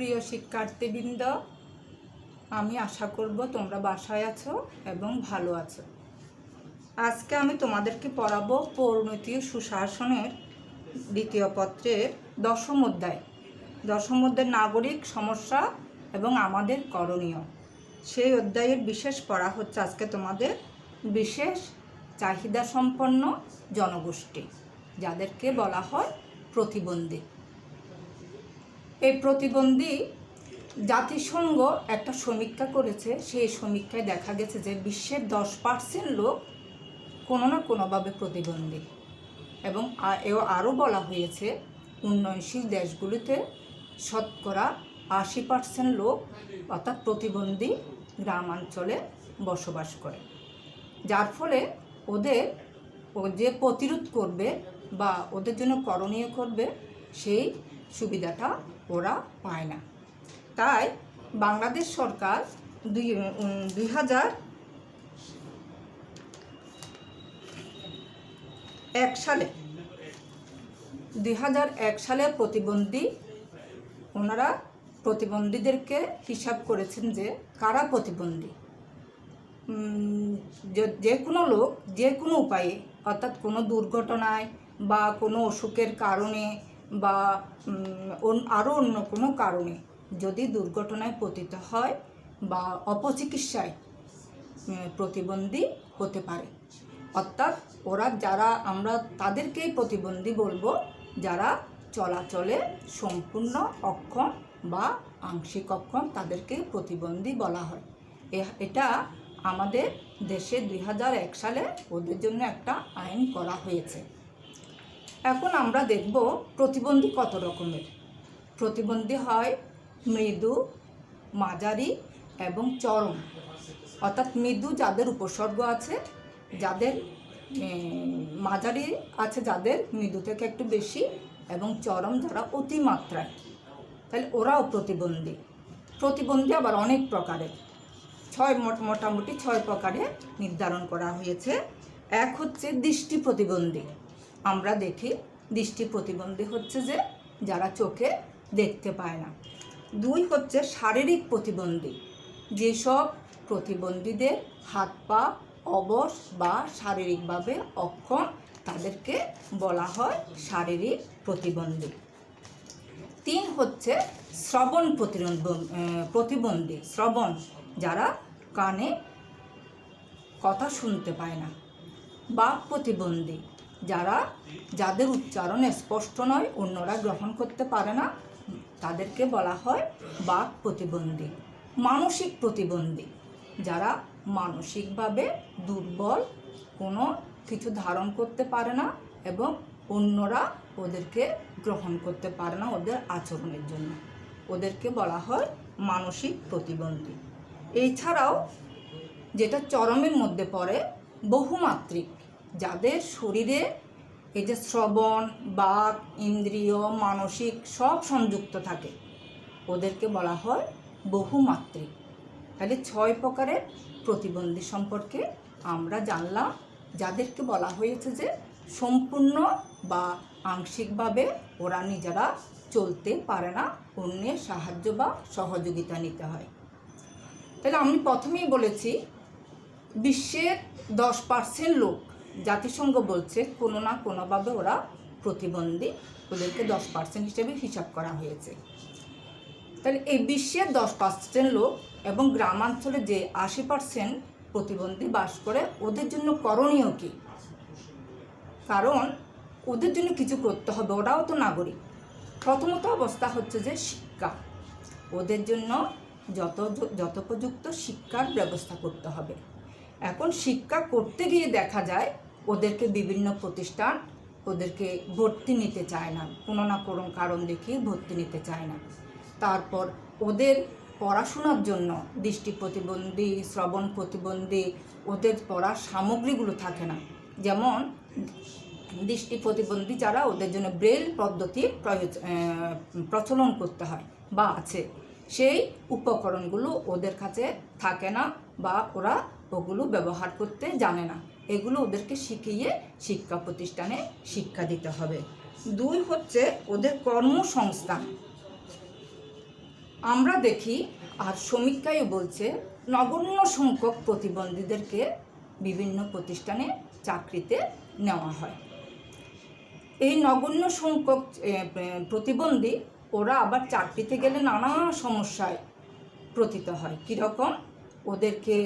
প্রিয় শিক্ষার্থীবৃন্দ, আমি আশা করব তোমরা বাসায় আছো এবং ভালো আছো। আজকে আমি তোমাদেরকে পড়াবো পরিণতি সুশাসনের দ্বিতীয় পত্রের দশম অধ্যায় নাগরিক সমস্যা এবং আমাদের করণীয়। সেই অধ্যায়ের বিশেষ পড়া হচ্ছে আজকে তোমাদের বিশেষ চাহিদা সম্পন্ন জনগোষ্ঠী, যাদেরকে বলা হয় প্রতিবন্ধী। এই প্রতিবন্ধী জাতিসংঘ একটা সমীক্ষা করেছে। সেই সমীক্ষায় দেখা গেছে যে বিশ্বের 10% লোক কোনো না কোনোভাবে প্রতিবন্ধী, এবং আরও বলা হয়েছে উন্নয়নশীল দেশগুলিতে শতকরা 80% লোক অর্থাৎ প্রতিবন্ধী গ্রামাঞ্চলে বসবাস করে, যার ফলে ওদের যে প্রতিরোধ করবে বা ওদের জন্য করণীয় করবে সেই সুবিধাটা ওরা পায় না। তাই বাংলাদেশ সরকার 2001 সালে প্রতিবন্ধীদেরকে হিসাব করেছেন যে কারা প্রতিবন্ধী। যে কোনো লোক যে কোনো উপায়ে, অর্থাৎ কোনো দুর্ঘটনায় বা কোনো অসুখের কারণে বা আরও অন্য কোনো কারণে যদি দুর্ঘটনায় পতিত হয় বা অপচিকিৎসায় প্রতিবন্ধী হতে পারে, অর্থাৎ আমরা তাদেরকেই প্রতিবন্ধী বলবো যারা চলাচলে সম্পূর্ণ অক্ষম বা আংশিক অক্ষম, তাদেরকে প্রতিবন্ধী বলা হয়। এটা আমাদের দেশে 2001 সালে ওদের জন্য একটা আইন করা হয়েছে। এখন আমরা দেখব প্রতিবন্ধী কত রকমের। প্রতিবন্ধী হয় মৃদু, মাঝারি এবং চরম। অর্থাৎ মৃদু যাদের উপসর্গ আছে, যাদের মাঝারি আছে, যাদের মৃদু থেকে একটু বেশি, এবং চরম যারা অতিমাত্রায়, তাহলে ওরাও প্রতিবন্ধী। প্রতিবন্ধী আবার অনেক প্রকারের, মোটামুটি 6 প্রকারে নির্ধারণ করা হয়েছে। এক হচ্ছে দৃষ্টি প্রতিবন্ধী। আমরা দেখি দৃষ্টি প্রতিবন্ধী হচ্ছে যে যারা চোখে দেখতে পায় না। 2 হচ্ছে শারীরিক প্রতিবন্ধী। যেসব প্রতিবন্ধীদের হাত পা অবশ বা শারীরিকভাবে অক্ষম, তাদেরকে বলা হয় শারীরিক প্রতিবন্ধী। 3 হচ্ছে শ্রবণ প্রতিবন্ধী। শ্রবণ যারা কানে কথা শুনতে পায় না। বাক প্রতিবন্ধী যাদের উচ্চারণ স্পষ্ট নয়, অন্যরা গ্রহণ করতে পারে না, তাদেরকে বলা হয় বাক প্রতিবন্ধী। মানসিক প্রতিবন্ধী যারা মানসিকভাবে দুর্বল, কোনো কিছু ধারণ করতে পারে না এবং অন্যরা ওদেরকে গ্রহণ করতে পারে না ওদের আচরণের জন্য, ওদেরকে বলা হয় মানসিক প্রতিবন্ধী। এছাড়াও যেটা চরমের মধ্যে পড়ে, বহুমাত্রিক, যাদের শরীরে এই যে শ্রবণ, বাক, ইন্দ্রিয়, মানসিক সব সংযুক্ত থাকে, ওদেরকে বলা হয় বহুমাত্রিক। তাহলে 6 প্রকারের প্রতিবন্ধী সম্পর্কে আমরা জানলাম, যাদেরকে বলা হয়েছে যে সম্পূর্ণ বা আংশিকভাবে ওরা নিজেরা চলতে পারে না, অন্যের সাহায্য বা সহযোগিতা নিতে হয়। তাহলে আমি প্রথমেই বলেছি বিশ্বের 10% লোক জাতিসংঘ বলছে কোনো না কোনোভাবে ওরা প্রতিবন্ধী, ওদেরকে 10% হিসেবে হিসাব করা হয়েছে। তাহলে এই বিশ্বের 10% লোক এবং গ্রামাঞ্চলে যে 80% প্রতিবন্ধী বাস করে, ওদের জন্য করণীয় কী? কারণ ওদের জন্য কিছু করতে হবে, ওরাও তো নাগরিক। প্রথমত অবস্থা হচ্ছে যে শিক্ষা, ওদের জন্য যথোপযুক্ত শিক্ষার ব্যবস্থা করতে হবে। এখন শিক্ষা করতে গিয়ে দেখা যায় ওদেরকে বিভিন্ন প্রতিষ্ঠান ওদেরকে ভর্তি নিতে চায় না, কোনো না কোনো কারণ দেখিয়ে ভর্তি নিতে চায় না। তারপর ওদের পড়াশোনার জন্য দৃষ্টি প্রতিবন্ধী, শ্রবণ প্রতিবন্ধী, ওদের পড়ার সামগ্রীগুলো থাকে না। যেমন দৃষ্টি প্রতিবন্ধী যারা, ওদের জন্য ব্রেল পদ্ধতির প্রচলন করতে হয় বা আছে, সেই উপকরণগুলো ওদের কাছে থাকে না বা ওরা ওগুলো ব্যবহার করতে জানে না। এগুলো ওদেরকে শিখিয়ে শিক্ষা প্রতিষ্ঠানে শিক্ষা দিতে হবে। 2 হচ্ছে ওদের কর্মসংস্থান। আমরা দেখি, আর সমীক্ষায় বলছে, নগণ্য সংখ্যক প্রতিবন্ধীদেরকে বিভিন্ন প্রতিষ্ঠানে চাকরিতে নেওয়া হয়। এই নগণ্য সংখ্যক প্রতিবন্ধী ওরা আবার চাকরিতে গেলে নানা সমস্যায় পতিত হয়। কীরকম? ওদেরকে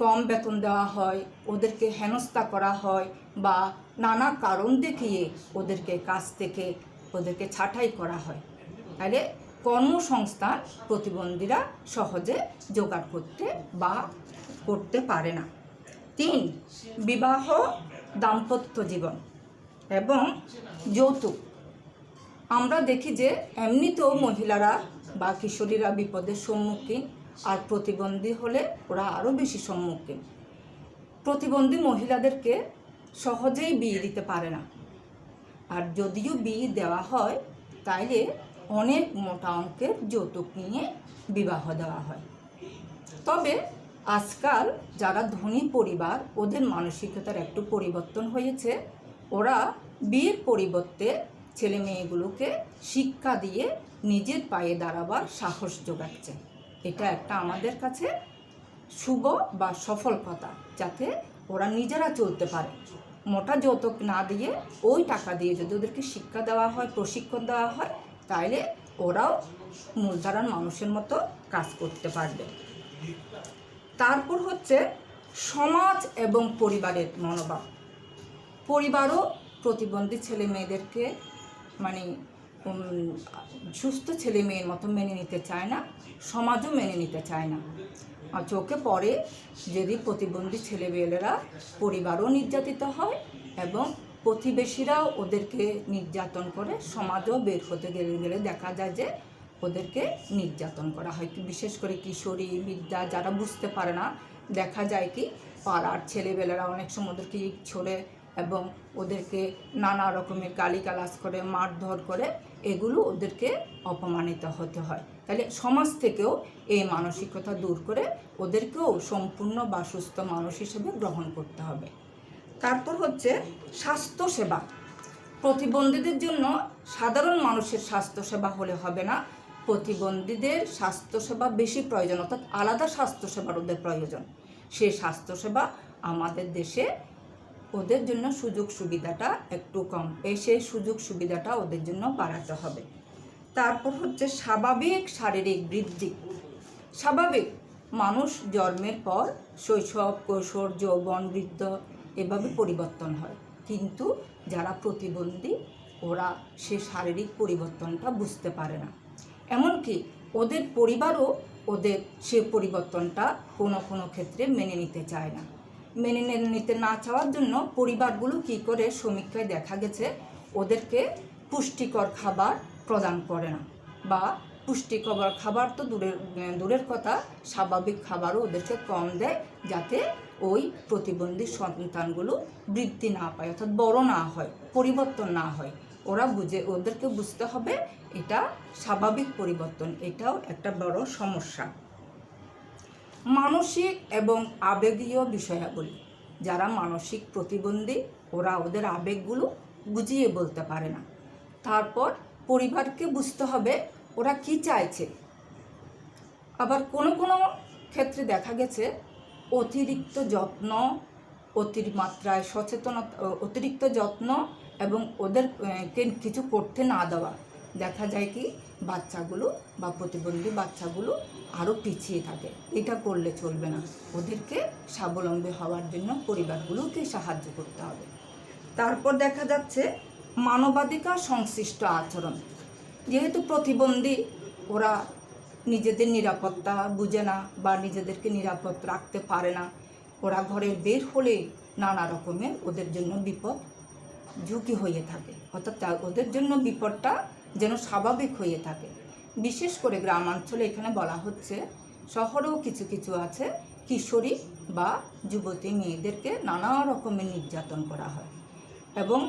কম বেতন দেওয়া হয়, ওদেরকে হেনস্থা করা হয়, বা নানা কারণ দেখিয়ে ওদেরকে কাজ থেকে ওদেরকে ছাঁটাই করা হয়। তাহলে কর্মসংস্থান প্রতিবন্ধীরা সহজে জোগাড় করতে পারে না। 3, বিবাহ, দাম্পত্য জীবন এবং যৌতুক। আমরা দেখি যে এমনিতেও মহিলারা বা কিশোরীরা বিপদের সম্মুখীন, আর প্রতিবন্ধী হলে ওরা আরও বেশি সম্মুখীন। প্রতিবন্ধী মহিলাদেরকে সহজেই বিয়ে দিতে পারে না, আর যদিও বিয়ে দেওয়া হয় তাইলে অনেক মোটা অঙ্কের যৌতুক নিয়ে বিবাহ দেওয়া হয়। তবে আজকাল যারা ধনী পরিবার, ওদের মানসিকতার একটু পরিবর্তন হয়েছে। ওরা বিয়ের পরিবর্তে ছেলে মেয়েগুলোকে শিক্ষা দিয়ে নিজের পায়ে দাঁড়াবার সাহস যোগাচ্ছে। এটা একটা আমাদের কাছে শুভ বা সফল কথা, যাতে ওরা নিজেরা চলতে পারে। মোটা যৌতুক না দিয়ে ওই টাকা দিয়ে যদি ওদেরকে শিক্ষা দেওয়া হয়, প্রশিক্ষণ দেওয়া হয়, তাহলে ওরাও মূলধারার মানুষের মতো কাজ করতে পারবে। তারপর হচ্ছে সমাজ এবং পরিবারের মনোভাব। পরিবারও প্রতিবন্ধী ছেলে মেয়েদেরকে মানে সুস্থ ছেলে মেয়ের মতো মেনে নিতে চায় না, সমাজও মেনে নিতে চায় না। চোখে পড়ে যদি প্রতিবন্ধী ছেলেমেয়েরা পরিবারও নির্যাতিত হয় এবং প্রতিবেশীরাও ওদেরকে নির্যাতন করে। সমাজও বের হতে গেলে দেখা যায় যে ওদেরকে নির্যাতন করা হয়। বিশেষ করে কিশোরী বিদ্যা যারা বুঝতে পারে না, দেখা যায় কি পাড়ার ছেলেবেলেরা অনেক সময় ওদেরকে ইট ছোড়ে এবং ওদেরকে নানা রকমের গালিগালাজ করে, মারধর করে, এগুলো ওদেরকে অপমানিত হতে হয়। তাহলে সমাজ থেকেও এই মানসিকতা দূর করে ওদেরকেও সম্পূর্ণ বা সুস্থ মানুষ হিসেবে গ্রহণ করতে হবে। তারপর হচ্ছে স্বাস্থ্যসেবা। প্রতিবন্ধীদের জন্য সাধারণ মানুষের স্বাস্থ্যসেবা হলে হবে না, প্রতিবন্ধীদের স্বাস্থ্যসেবা বেশি প্রয়োজন, অর্থাৎ আলাদা স্বাস্থ্যসেবার ওদের প্রয়োজন। সেই স্বাস্থ্যসেবা আমাদের দেশে ওদের জন্য সুযোগ সুবিধাটা একটু কম, সেই সুযোগ সুবিধাটা ওদের জন্য বাড়াতে হবে। তারপর হচ্ছে স্বাভাবিক শারীরিক বৃদ্ধি। স্বাভাবিক মানুষ জন্মের পর শৈশব, কৈশোর, যৌবন, বৃদ্ধ এভাবে পরিবর্তন হয়, কিন্তু যারা প্রতিবন্ধী ওরা সে শারীরিক পরিবর্তনটা বুঝতে পারে না। এমনকি ওদের পরিবারও ওদের সে পরিবর্তনটা কোনো ক্ষেত্রে মেনে নিতে চায় না। মেনে নিতে না চাওয়ার জন্য পরিবারগুলো কী করে, সমীক্ষায় দেখা গেছে ওদেরকে পুষ্টিকর খাবার প্রদান করে না, বা পুষ্টিকর খাবার তো দূরের কথা, স্বাভাবিক খাবারও ওদেরকে কম দেয়, যাতে ওই প্রতিবন্ধী সন্তানগুলো বৃদ্ধি না পায়, অর্থাৎ বড় না হয়, পরিবর্তন না হয়। ওদেরকে বুঝতে হবে এটা স্বাভাবিক পরিবর্তন, এটাও একটা বড় সমস্যা। মানসিক এবং আবেগীয় বিষয়াবলী। যারা মানসিক প্রতিবন্ধী ওরা ওদের আবেগগুলো বুঝিয়ে বলতে পারে না। তারপর পরিবারকে বুঝতে হবে ওরা কি চাইছে। আবার কোনো ক্ষেত্রে দেখা গেছে অতিরিক্ত যত্ন, অতিমাত্রায় সচেতনতা, অতিরিক্ত যত্ন এবং ওদেরকে কিছু করতে না দেওয়া, দেখা যায় কি বাচ্চাগুলো বা প্রতিবন্ধী বাচ্চাগুলো আরও পিছিয়ে থাকে। এটা করলে চলবে না, ওদেরকে স্বাবলম্বী হওয়ার জন্য পরিবারগুলোকে সাহায্য করতে হবে। তারপর দেখা যাচ্ছে মানবাধিকার সংশ্লিষ্ট আচরণ। যেহেতু প্রতিবন্ধী ওরা নিজেদের নিরাপত্তা বুঝে না বা নিজেদেরকে নিরাপদ রাখতে পারে না, ওরা ঘরে বের হলে নানা রকমের ওদের জন্য বিপদ ঝুঁকি হয়ে থাকে, অর্থাৎ ওদের জন্য বিপদটা যেন স্বাভাবিক হয়ে থাকে। বিশেষ করে গ্রামাঞ্চলে এখানে বলা হচ্ছে, শহরেও কিছু আছে কিশোরী বা যুবতী মেয়েদেরকে নানা রকমের নির্যাতন করা হয়, এবং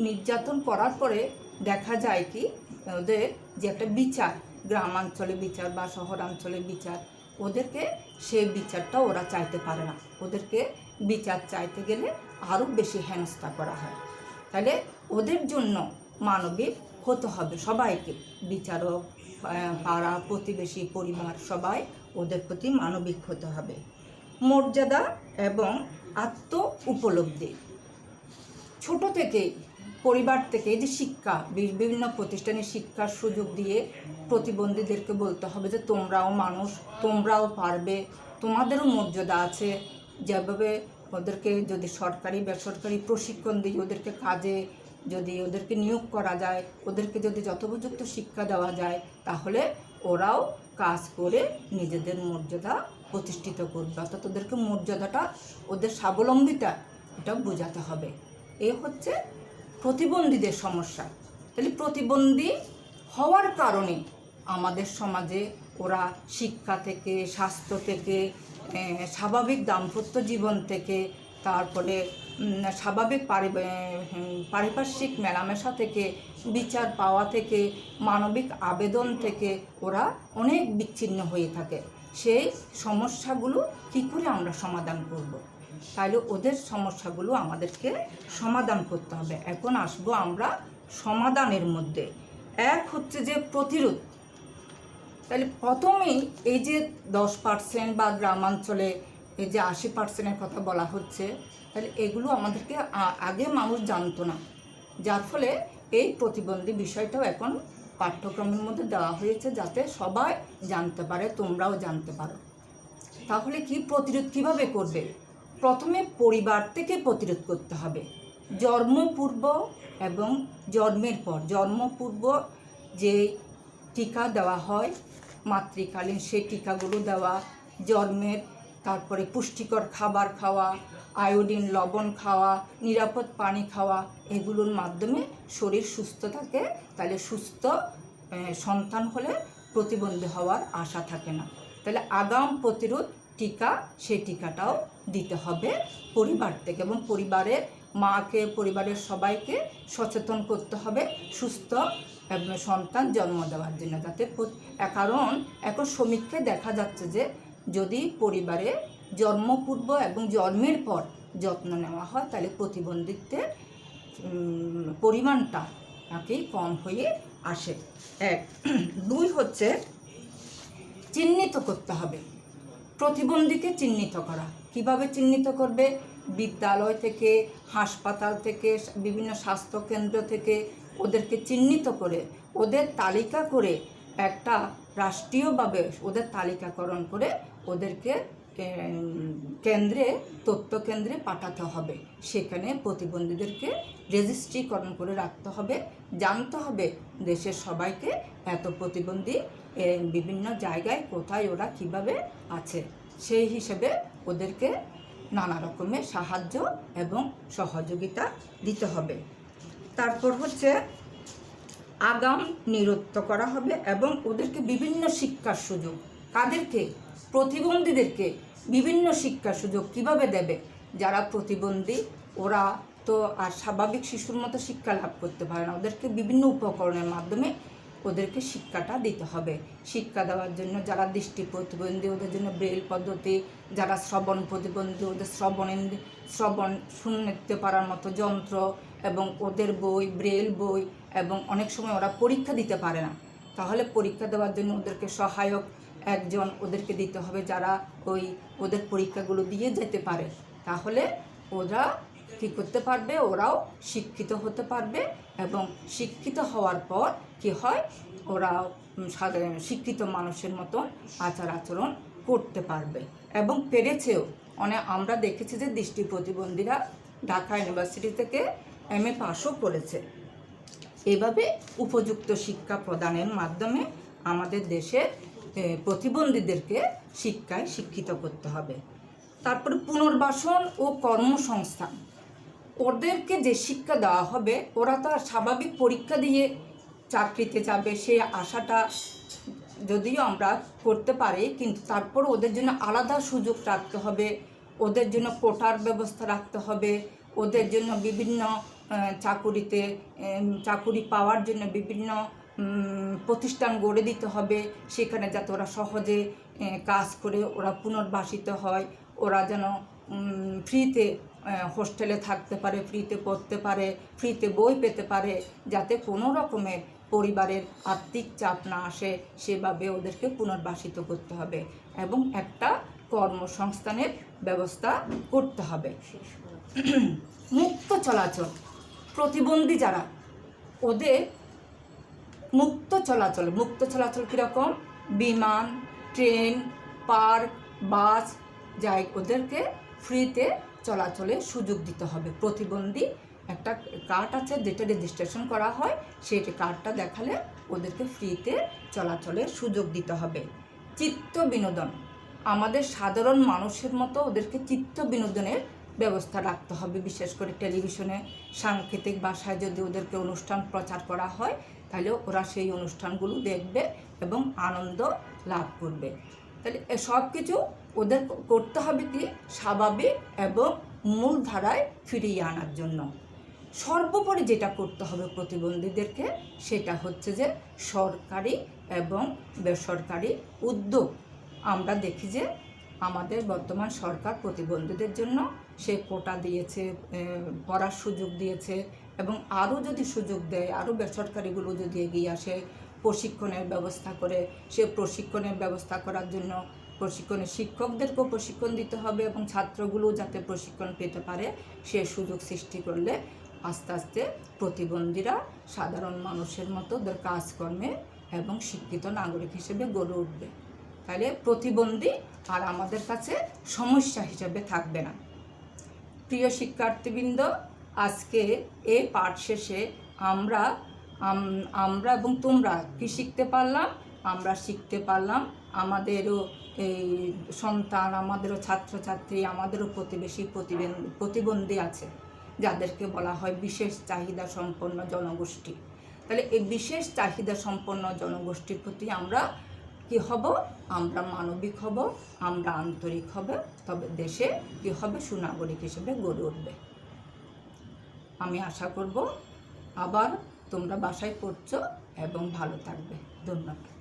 নির্যাতন করার পরে দেখা যায় কি ওদের যে একটা বিচার, গ্রামাঞ্চলে বিচার বা শহরাঞ্চলে বিচার, ওদেরকে সেই বিচারটা ওরা চাইতে পারে না। ওদেরকে বিচার চাইতে গেলে আরও বেশি হেনস্থা করা হয়। তাহলে ওদের জন্য মানবিক হতে হবে সবাইকে, বিচারক, পাড়া প্রতিবেশী, পরিবার, সবাই ওদের প্রতি মানবিক হতে হবে। মর্যাদা এবং আত্ম উপলব্ধি, ছোট থেকে পরিবার থেকে যে শিক্ষা, বিভিন্ন প্রতিষ্ঠানে শিক্ষার সুযোগ দিয়ে প্রতিবন্ধীদেরকে বলতে হবে যে তোমরাও মানুষ, তোমরাও পারবে, তোমাদেরও মর্যাদা আছে। যেভাবে ওদেরকে যদি সরকারি বেসরকারি প্রশিক্ষণ দিয়ে ওদেরকে কাজে যদি ওদেরকে নিয়োগ করা যায়, ওদেরকে যদি যথোপযুক্ত শিক্ষা দেওয়া যায়, তাহলে ওরাও কাজ করে নিজেদের মর্যাদা প্রতিষ্ঠিত করবে। অর্থাৎ ওদেরকে মর্যাদাটা, ওদের স্বাবলম্বিতা, এটা বোঝাতে হবে। এ হচ্ছে প্রতিবন্ধীদের সমস্যা। তাহলে প্রতিবন্ধী হওয়ার কারণে আমাদের সমাজে ওরা শিক্ষা থেকে, স্বাস্থ্য থেকে, স্বাভাবিক দাম্পত্য জীবন থেকে, তারপরে স্বাভাবিক পারিপার্শ্বিক মেলামেশা থেকে, বিচার পাওয়া থেকে, মানবিক আবেদন থেকে ওরা অনেক বিচ্ছিন্ন হয়ে থাকে। সেই সমস্যাগুলো কী করে আমরা সমাধান করব? তাহলে ওদের সমস্যাগুলো আমাদেরকে সমাধান করতে হবে। এখন আসবো আমরা সমাধানের মধ্যে। এক হচ্ছে যে প্রতিরোধ। তাহলে প্রথমেই এই যে 10% বা গ্রামাঞ্চলে এই যে 80%-এর কথা বলা হচ্ছে, তাহলে এগুলো আমাদেরকে আগে মানুষ জানতো না, যার ফলে এই প্রতিবন্ধী বিষয়টাও এখন পাঠ্যক্রমের মধ্যে দেওয়া হয়েছে যাতে সবাই জানতে পারে, তোমরাও জানতে পারো। তাহলে কি প্রতিরোধ কিভাবে করবে? প্রথমে পরিবার থেকে প্রতিরোধ করতে হবে। জন্মপূর্ব এবং জন্মের পর, জন্মপূর্ব যে টিকা দেওয়া হয় মাতৃকালীন, সেই টিকাগুলো দেওয়া, জন্মের, তারপরে পুষ্টিকর খাবার খাওয়া, আয়োডিন লবণ খাওয়া, নিরাপদ পানি খাওয়া, এগুলোর মাধ্যমে শরীর সুস্থ থাকে। তাহলে সুস্থ সন্তান হলে প্রতিবন্ধী হওয়ার আশা থাকে না। তাহলে আগাম প্রতিরোধ টিকা, সেই টিকাটাও দিতে হবে পরিবার থেকে, এবং পরিবারের মাকে, পরিবারের সবাইকে সচেতন করতে হবে সুস্থ সন্তান জন্ম দেওয়ার জন্য। যাতে, কারণ এখন সমীক্ষায় দেখা যাচ্ছে যে যদি পরিবারে জন্মপূর্ব এবং জন্মের পর যত্ন নেওয়া হয়, তাহলে প্রতিবন্ধিত্বের পরিমাণটা নাকি কম হয়ে আসে। এক। দুই হচ্ছে চিহ্নিত করতে হবে। প্রতিবন্ধীকে চিহ্নিত করা। কিভাবে চিহ্নিত করবে? বিদ্যালয় থেকে, হাসপাতাল থেকে, বিভিন্ন স্বাস্থ্যকেন্দ্র থেকে ওদেরকে চিহ্নিত করে, ওদের তালিকা করে, একটা রাষ্ট্রীয়ভাবে ওদের তালিকাকরণ করে ওদেরকে কেন্দ্রে, তথ্য কেন্দ্রে পাঠাতে হবে। সেখানে প্রতিবন্ধীদেরকে রেজিস্ট্রিকরণ করে রাখতে হবে। জানতে হবে দেশের সবাইকে এত প্রতিবন্ধী বিভিন্ন জায়গায় কোথায় ওরা কিভাবে আছে, সেই হিসেবে ওদেরকে নানা রকমের সাহায্য এবং সহযোগিতা দিতে হবে। তারপর হচ্ছে আগাম নিরুক্ত করা হবে এবং ওদেরকে বিভিন্ন শিক্ষার সুযোগ, কাদেরকে? প্রতিবন্ধীদেরকে বিভিন্ন শিক্ষার সুযোগ কিভাবে দেবে? যারা প্রতিবন্ধী ওরা তো আর স্বাভাবিক শিশুর মতো শিক্ষা লাভ করতে পারে না, ওদেরকে বিভিন্ন উপকরণের মাধ্যমে ওদেরকে শিক্ষাটা দিতে হবে। শিক্ষা দেওয়ার জন্য যারা দৃষ্টি প্রতিবন্ধী ওদের জন্য ব্রেল পদ্ধতি, যারা শ্রবণ প্রতিবন্ধী ওদের শ্রবণ শুনতে পারার মতো যন্ত্র, এবং ওদের বই, ব্রেল বই, এবং অনেক সময় ওরা পরীক্ষা দিতে পারে না, তাহলে পরীক্ষা দেওয়ার জন্য ওদেরকে সহায়ক একজন ওদেরকে দিতে হবে, যারা ওদের পরীক্ষাগুলো দিয়ে যেতে পারে। তাহলে ওরা কী করতে পারবে? ওরাও শিক্ষিত হতে পারবে, এবং শিক্ষিত হওয়ার পর কি হয়? ওরা সাধারণ শিক্ষিত মানুষের মতো আচার আচরণ করতে পারবে এবং পেরেছেও। আমরা দেখেছি যে দৃষ্টি প্রতিবন্ধীরা ঢাকা ইউনিভার্সিটি থেকে MA পাশও করেছে। এভাবে উপযুক্ত শিক্ষা প্রদানের মাধ্যমে আমাদের দেশে প্রতিবন্ধীদেরকে শিক্ষায় শিক্ষিত করতে হবে। তারপরে পুনর্বাসন ও কর্মসংস্থান। ওদেরকে যে শিক্ষা দেওয়া হবে, ওরা তো আর স্বাভাবিক পরীক্ষা দিয়ে চাকরিতে যাবে সেই আশাটা যদিও আমরা করতে পারি, কিন্তু তারপর ওদের জন্য আলাদা সুযোগ রাখতে হবে, ওদের জন্য কোটার ব্যবস্থা রাখতে হবে, ওদের জন্য বিভিন্ন চাকুরি পাওয়ার জন্য বিভিন্ন প্রতিষ্ঠান গড়ে দিতে হবে, সেখানে যাতে ওরা সহজে কাজ করে ওরা পুনর্বাসিত হয়, ওরা যেন ফ্রিতে হোস্টেলে থাকতে পারে, ফ্রিতে পড়তে পারে, ফ্রিতে বই পেতে পারে, যাতে কোনো রকমের পরিবারের আর্থিক চাপ না আসে সেভাবে ওদেরকে পুনর্বাসিত করতে হবে এবং একটা কর্মসংস্থানের ব্যবস্থা করতে হবে। মুক্ত চলাচল, প্রতিবন্ধী যারা ওদের মুক্ত চলাচল কীরকম? বিমান, ট্রেন, পার্ক, বাস যাই ওদেরকে ফ্রিতে চলাচলের সুযোগ দিতে হবে। প্রতিবন্ধী একটা কার্ড আছে যেটা রেজিস্ট্রেশন করা হয়, সেই কার্ডটা দেখালে ওদেরকে ফ্রিতে চলাচলের সুযোগ দিতে হবে। চিত্ত বিনোদন, আমাদের সাধারণ মানুষের মতো ওদেরকে চিত্ত বিনোদনের ব্যবস্থা রাখতে হবে। বিশেষ করে টেলিভিশনে সাংকেতিক ভাষায় যদি ওদেরকে অনুষ্ঠান প্রচার করা হয় তাহলে ওরা সেই অনুষ্ঠানগুলো দেখবে এবং আনন্দ লাভ করবে। তাহলে সব কিছু ওদের করতে হবে কি স্বাভাবিক এবং মূল ধারায় ফিরিয়ে আনার জন্য। সর্বোপরি যেটা করতে হবে প্রতিবন্ধীদেরকে সেটা হচ্ছে যে সরকারি এবং বেসরকারি উদ্যোগ। আমরা দেখি যে আমাদের বর্তমান সরকার প্রতিবন্ধীদের জন্য সে কোটা দিয়েছে, পড়ার সুযোগ দিয়েছে এবং আরও যদি সুযোগ দেয়, আরও বেসরকারিগুলো যদি এগিয়ে আসে, প্রশিক্ষণের ব্যবস্থা করে, সে প্রশিক্ষণের ব্যবস্থা করার জন্য প্রশিক্ষণের শিক্ষকদেরকেও প্রশিক্ষণ দিতে হবে এবং ছাত্রগুলো যাতে প্রশিক্ষণ পেতে পারে সে সুযোগ সৃষ্টি করলে আস্তে আস্তে প্রতিবন্ধীরা সাধারণ মানুষের মতো ওদের কাজকর্মে এবং শিক্ষিত নাগরিক হিসেবে গড়ে উঠবে। তাহলে প্রতিবন্ধী আর আমাদের কাছে সমস্যা হিসেবে থাকবে না। প্রিয় শিক্ষার্থীবৃন্দ, আজকে এই পাঠ শেষে আমরা এবং তোমরা কি শিখতে পারলাম? আমরা শিখতে পারলাম আমাদেরও এই সন্তান, আমাদেরও ছাত্রছাত্রী, আমাদেরও প্রতিবেশী প্রতিবন্ধী আছে যাদেরকে বলা হয় বিশেষ চাহিদা সম্পন্ন জনগোষ্ঠী। তাহলে এই বিশেষ চাহিদা সম্পন্ন জনগোষ্ঠীর প্রতি আমরা কি হব? আমরা মানবিক হব, আমরা আন্তরিক হব, তবে দেশে কি হবে? সুনাগরিক হিসেবে গড়ে উঠবে। আমি আশা করব আবার তোমরা বাসায় পড়ছো এবং ভালো থাকবে। ধন্যবাদ।